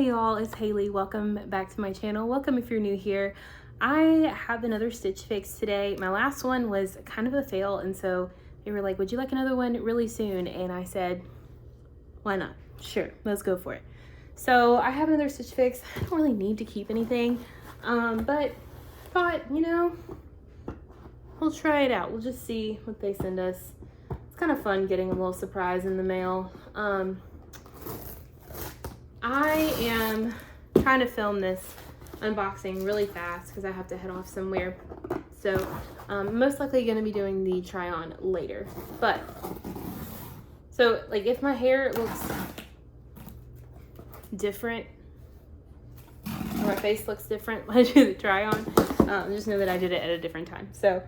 Hey y'all, it's Haley. Welcome back to my channel. Welcome if you're new here. I have another Stitch Fix today. My last one was kind of a fail, and so they were like, would you like another one really soon? And I said, why not? Sure, let's go for it. So I have another Stitch Fix. I don't really need to keep anything, but thought, you know, we'll try it out. We'll just see what they send us. It's kind of fun getting a little surprise in the mail. I am trying to film this unboxing really fast because I have to head off somewhere. So most likely going to be doing the try on later. But so like if my hair looks different or my face looks different when I do the try on, just know that I did it at a different time. So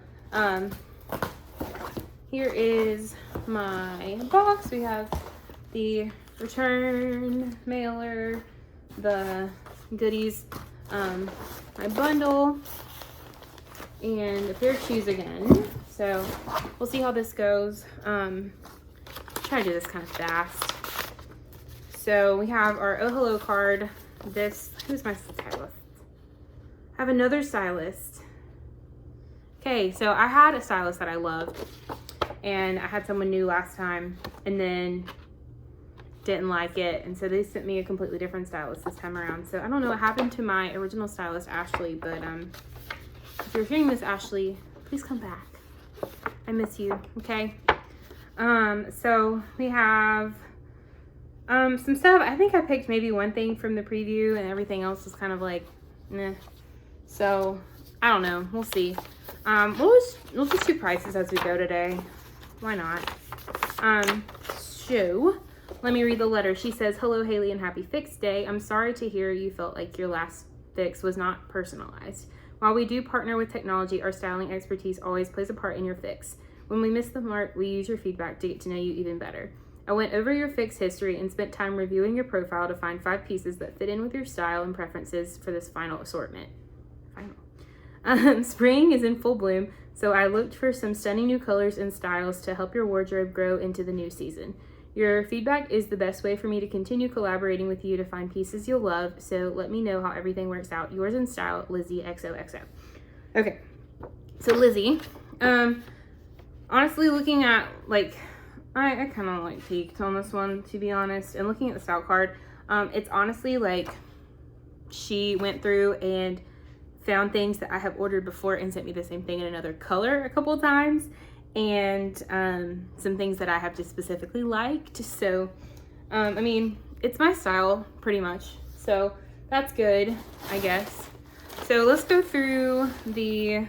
here is my box. We have the return mailer, the goodies, my bundle, and a pair of shoes again. So we'll see how this goes. Try to do this kind of fast. So we have our Oh Hello card. Who's my stylist? I have another stylist. Okay, so I had a stylist that I loved, and I had someone new last time, and then didn't like it, and so they sent me a completely different stylist this time around. So I don't know what happened to my original stylist, Ashley, but if you're hearing this, Ashley, please come back. I miss you, okay? So we have some stuff. I think I picked maybe one thing from the preview, and everything else was kind of like, meh. So I don't know. We'll see. We'll just do prices as we go today. Why not? So let me read the letter. She says, hello, Haley, and happy fix day. I'm sorry to hear you felt like your last fix was not personalized. While we do partner with technology, our styling expertise always plays a part in your fix. When we miss the mark, we use your feedback to get to know you even better. I went over your fix history and spent time reviewing your profile to find 5 pieces that fit in with your style and preferences for this final assortment. Spring is in full bloom, so I looked for some stunning new colors and styles to help your wardrobe grow into the new season. Your feedback is the best way for me to continue collaborating with you to find pieces you'll love, so let me know how everything works out. Yours in style, Lizzie XOXO. Okay, so Lizzie, honestly, looking at, like, I kind of, like, peaked on this one, to be honest, and looking at the style card, it's honestly, like, she went through and found things that I have ordered before and sent me the same thing in another color a couple of times, and some things that I have just specifically liked. So I mean, it's my style pretty much, so that's good, I guess. So let's go through the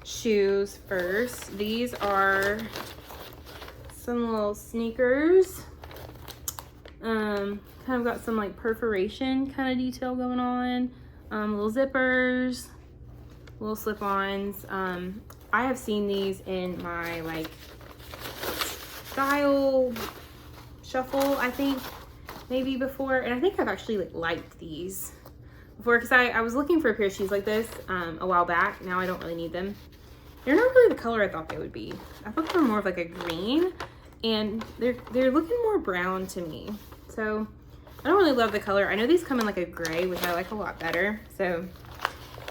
shoes first. These are some little sneakers. Kind of got some like perforation kind of detail going on. Little zippers, little slip-ons. I have seen these in my like style shuffle, I think, maybe before, and I think I've actually like liked these before, because I was looking for a pair of shoes like this a while back. Now I don't really need them. They're not really the color I thought they would be. I thought they were more of like a green, and they're looking more brown to me. So I don't really love the color. I know these come in like a gray, which I like a lot better. So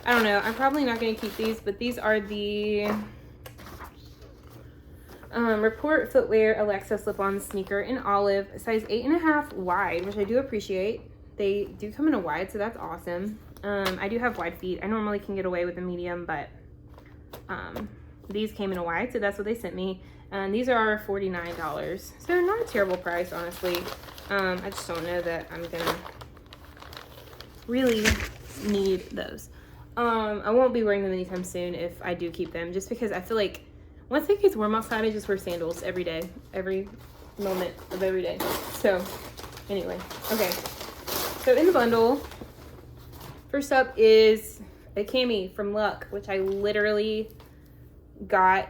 I don't know. I'm probably not going to keep these, but these are the Report Footwear Alexa slip-on sneaker in olive, size 8.5 wide, which I do appreciate. They do come in a wide, so that's awesome. I do have wide feet. I normally can get away with a medium, but these came in a wide, so that's what they sent me. And these are $49, so not a terrible price, honestly. I just don't know that I'm gonna really need those. I won't be wearing them anytime soon if I do keep them, just because I feel like once it gets warm outside, I just wear sandals every day, every moment of every day. So anyway, okay. So in the bundle, first up is a cami from Luck, which I literally got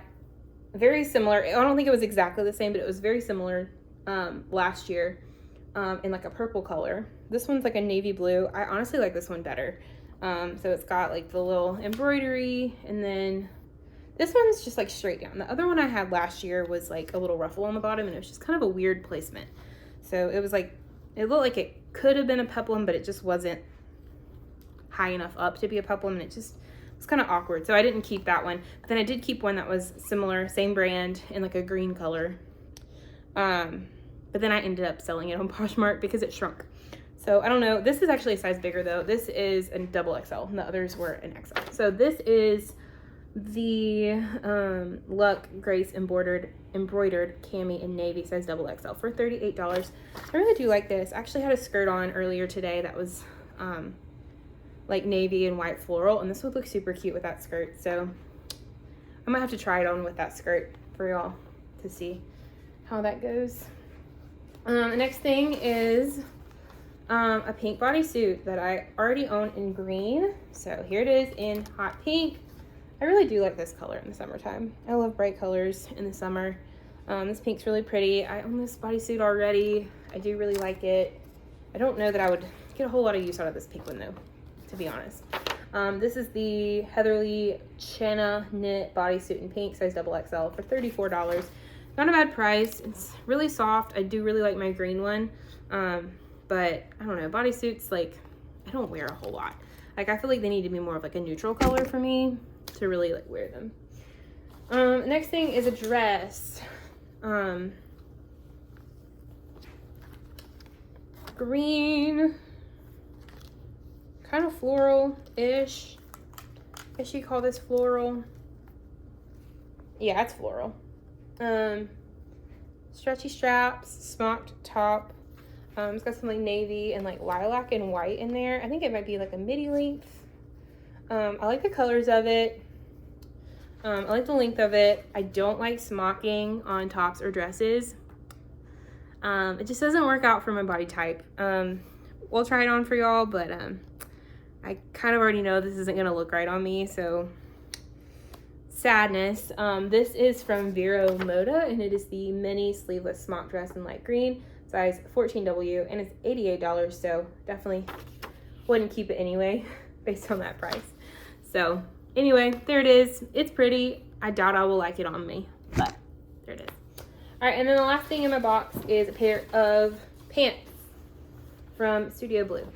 very similar. I don't think it was exactly the same, but it was very similar last year in like a purple color. This one's like a navy blue. I honestly like this one better. So it's got like the little embroidery, and then this one's just like straight down. The other one I had last year was like a little ruffle on the bottom, and it was just kind of a weird placement. So it was like It looked like it could have been a peplum, but it just wasn't high enough up to be a peplum, and it just was kind of awkward. So I didn't keep that one. But then I did keep one that was similar, same brand, in like a green color. But then I ended up selling it on Poshmark because it shrunk. So I don't know. This is actually a size bigger though. This is a double XL, and the others were an XL. So this is the Luck Grace embroidered cami in navy, size double XL for $38. I really do like this. I actually had a skirt on earlier today that was like navy and white floral, and this would look super cute with that skirt. So I might have to try it on with that skirt for y'all to see how that goes. The next thing is a pink bodysuit that I already own in green. So here it is in hot pink. I really do like this color in the summertime. I love bright colors in the summer. This pink's really pretty. I own this bodysuit already. I do really like it. I don't know that I would get a whole lot of use out of this pink one though, to be honest. This is the Heatherly Chena knit bodysuit in pink, size double XL for $34. Not a bad price. It's really soft. I do really like my green one. But I don't know, bodysuits, like, I don't wear a whole lot. Like, I feel like they need to be more of like a neutral color for me to really like wear them. Next thing is a dress. Green, kind of floral-ish. I guess you call this floral. Yeah, it's floral. Stretchy straps, smocked top. It's got some like navy and like lilac and white in there. I think it might be like a midi length. I like the colors of it. I like the length of it. I don't like smocking on tops or dresses. It just doesn't work out for my body type. We'll try it on for y'all, but I kind of already know this isn't gonna look right on me, so sadness. This is from Vero Moda, and it is the mini sleeveless smock dress in light green, size 14W, and it's $88, so definitely wouldn't keep it anyway based on that price. So anyway, there it is. It's pretty. I doubt I will like it on me, but there it is. All right, and then the last thing in my box is a pair of pants from Studio Blue.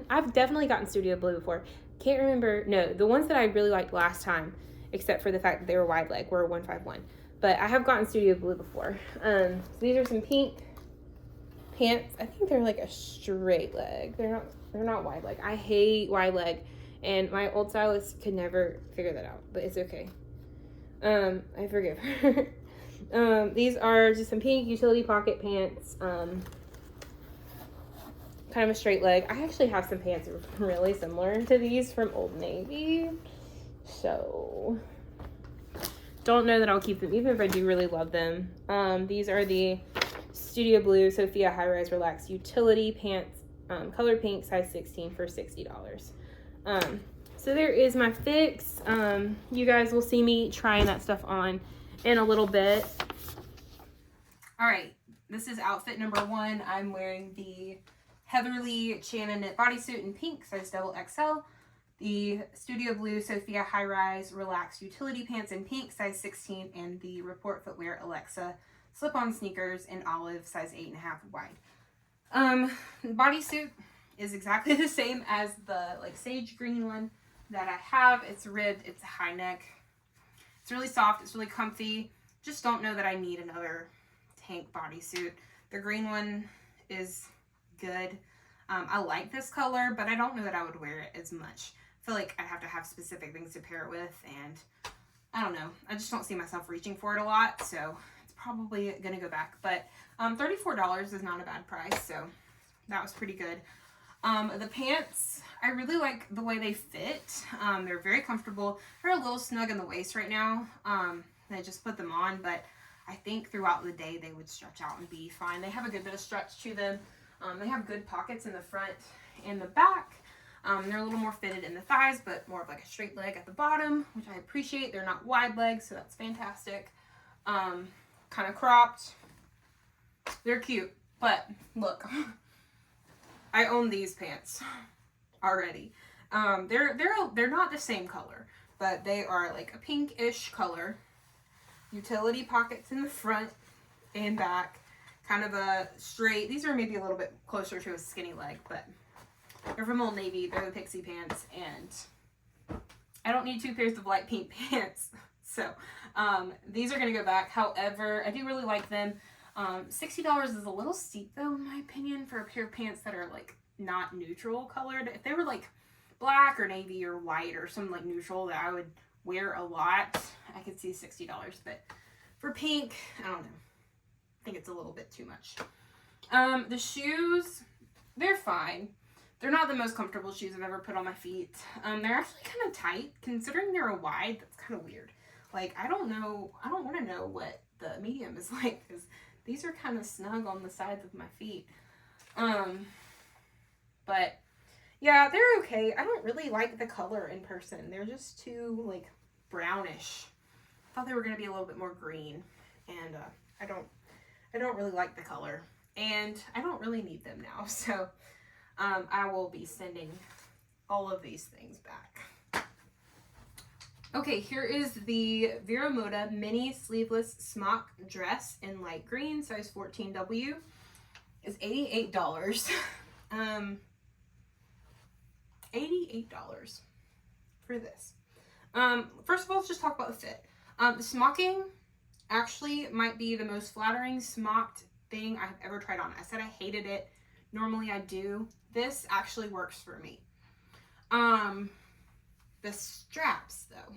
I've definitely gotten Studio Blue before. Can't remember. No, the ones that I really liked last time, except for the fact that they were wide leg, were 151. But I have gotten Studio Blue before. So these are some pink pants. I think they're like a straight leg. They're not wide leg. I hate wide leg, and my old stylist could never figure that out, but it's okay. I forgive her. These are just some pink utility pocket pants. Kind of a straight leg. I actually have some pants that are really similar to these from Old Navy, so don't know that I'll keep them even if I do really love them. These are the Studio Blue Sophia High Rise Relaxed Utility Pants, color pink, size 16 for $60. So there is my fix. You guys will see me trying that stuff on in a little bit. All right, this is outfit number 1. I'm wearing the Heatherly Chena knit bodysuit in pink, size double XL. The Studio Blue Sophia High Rise Relaxed Utility Pants in pink, size 16, and the Report Footwear Alexa slip-on sneakers in olive, size 8.5 wide. The bodysuit is exactly the same as the like sage green one that I have. It's ribbed, it's a high neck. It's really soft, it's really comfy. Just don't know that I need another tank bodysuit. The green one is good. I like this color, but I don't know that I would wear it as much. I feel like I'd have to have specific things to pair it with, and I don't know. I just don't see myself reaching for it a lot, so it's probably gonna go back. But $34 is not a bad price, so that was pretty good. The pants, I really like the way they fit. They're very comfortable. They're a little snug in the waist right now. I just put them on, but I think throughout the day they would stretch out and be fine. They have a good bit of stretch to them. They have good pockets in the front and the back. They're a little more fitted in the thighs, but more of like a straight leg at the bottom, which I appreciate. They're not wide legs, so that's fantastic. Kind of cropped. They're cute, but look, I own these pants already. They're not the same color, but they are like a pinkish color. Utility pockets in the front and back. kind of a straight. These are maybe a little bit closer to a skinny leg, but they're from Old Navy. They're the Pixie pants, and I don't need 2 pairs of light pink pants. So these are going to go back. However, I do really like them. $60 is a little steep, though, in my opinion, for a pair of pants that are, like, not neutral colored. If they were, like, black or navy or white or some, like, neutral that I would wear a lot, I could see $60. But for pink, I don't know. I think it's a little bit too much. The shoes, they're fine. They're not the most comfortable shoes I've ever put on my feet. They're actually kind of tight. Considering they're a wide, that's kind of weird. Like, I don't want to know what the medium is like, because these are kind of snug on the sides of my feet. But yeah, they're okay. I don't really like the color in person. They're just too, like, brownish. I thought they were going to be a little bit more green, and I don't really like the color, and I don't really need them now. So I will be sending all of these things back. Okay, here is the Vero Moda mini sleeveless smock dress in light green, size 14W. It's $88. $88 for this. First of all, let's just talk about the fit. The smocking actually might be the most flattering smocked thing I've ever tried on. I said I hated it. Normally I do. This actually works for me. The straps, though.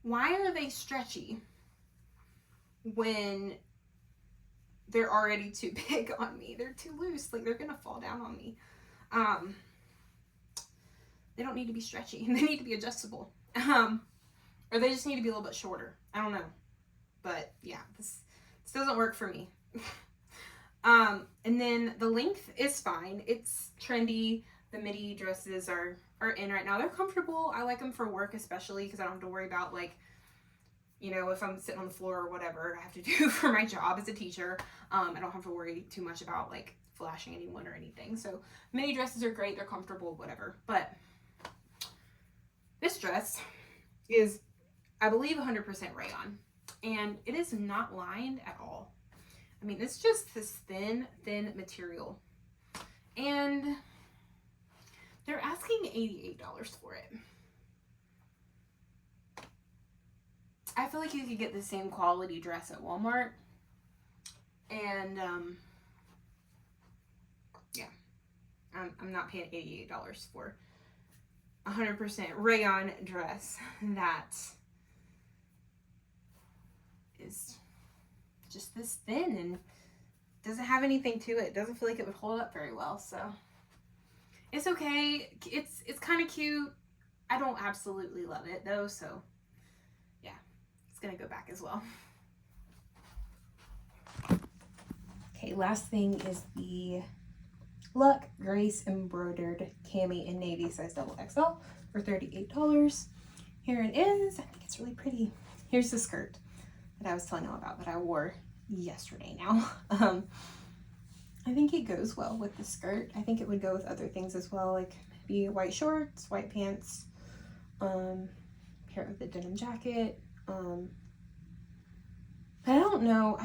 Why are they stretchy when they're already too big on me? They're too loose. Like, they're gonna fall down on me. They don't need to be stretchy. They need to be adjustable. Or they just need to be a little bit shorter. I don't know. But yeah, this doesn't work for me. And then the length is fine. It's trendy. The midi dresses are in right now. They're comfortable. I like them for work, especially because I don't have to worry about, like, you know, if I'm sitting on the floor or whatever I have to do for my job as a teacher. I don't have to worry too much about, like, flashing anyone or anything. So mini dresses are great. They're comfortable, whatever. But this dress is, I believe, 100% rayon. And it is not lined at all. I mean, it's just this thin material. And they're asking $88 for it. I feel like you could get the same quality dress at Walmart. And, yeah. I'm not paying $88 for 100% rayon dress that is just this thin and doesn't have anything to it. Doesn't feel like it would hold up very well. So it's okay. It's kind of cute. I don't absolutely love it though. So yeah, it's gonna go back as well. Okay, last thing is the Luck Grace embroidered cami in navy, size XXL for $38. Here it is. I think it's really pretty. Here's the skirt that I was telling you about that I wore yesterday now. I think it goes well with the skirt. I think it would go with other things as well, like maybe white shorts, white pants, pair with the denim jacket. But I don't know.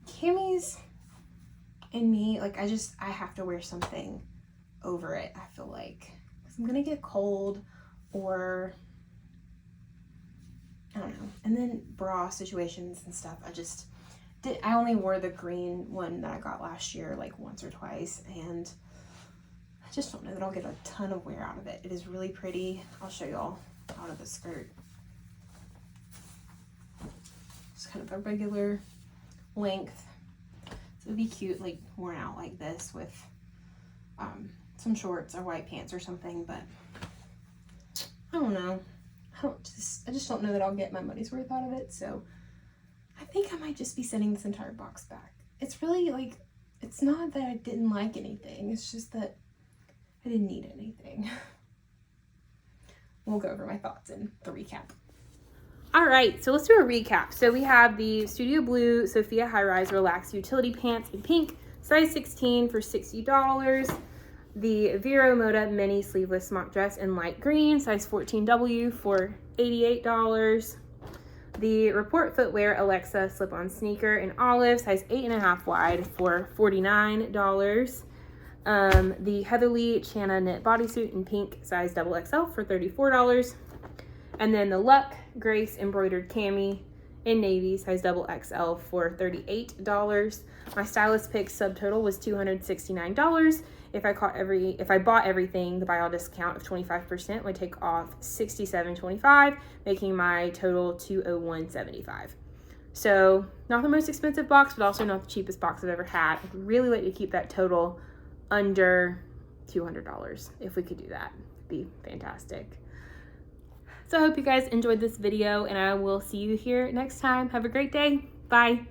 Camis and me, like, I have to wear something over it, I feel like. 'Cause I'm gonna get cold, or I don't know. And then bra situations and stuff. I only wore the green one that I got last year, like, once or twice, and I just don't know that I'll get a ton of wear out of it. It is really pretty. I'll show y'all out of the skirt. It's kind of a regular length. So it'd be cute, like, worn out like this with some shorts or white pants or something, but I don't know. I just don't know that I'll get my money's worth out of it, so I think I might just be sending this entire box back. It's really, like, it's not that I didn't like anything, it's just that I didn't need anything. We'll go over my thoughts in the recap. All right, so let's do a recap. So we have the Studio Blue Sophia High Rise Relaxed Utility Pants in pink, size 16 for $60. The Vero Moda Mini Sleeveless Smock Dress in light green, size 14W for $88. the Report Footwear Alexa slip-on sneaker in olive, size 8.5 wide for $49. The Heatherly Chana knit bodysuit in pink, size XXL for $34. And then the Luck Grace embroidered cami in navy, size XXL for $38. My stylist pick subtotal was $269. If I bought everything, the buy all discount of 25% would take off $67.25, making my total $201.75. So not the most expensive box, but also not the cheapest box I've ever had. I'd really like to keep that total under $200. If we could do that, it'd be fantastic. So I hope you guys enjoyed this video, and I will see you here next time. Have a great day. Bye.